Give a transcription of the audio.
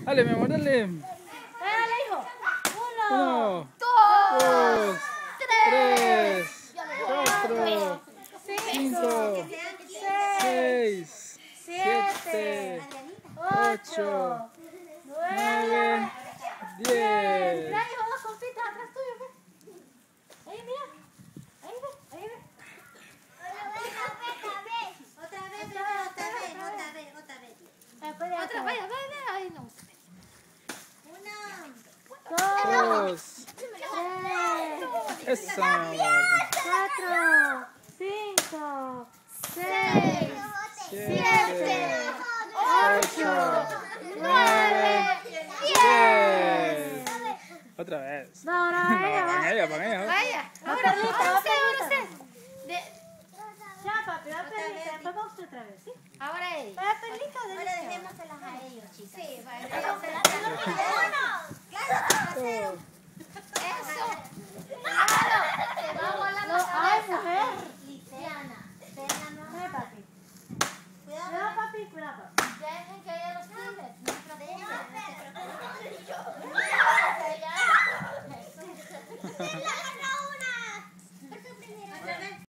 Dale, mi amor, dale. Dale, hijo. 1, 1, 2, 3, 4, 5, 6, 7, 8, 9, 10. Mira, hijo, dos compitas atrás tuyo, ve. Ahí, mira. Ahí ve, ahí ve. Otra vez, ahí no. 2, 3, eso. 4, 5, 6, 7, 8, 9, 10. Otra vez. No, No, van ella. Vaya. Ahora usted. Ya, papi, va a perlita. Después va usted otra vez, ¿sí? Ahora ella. Va a perlita o Ahora dejémoselas a ellos, chicas. Sí, vaya. Claro,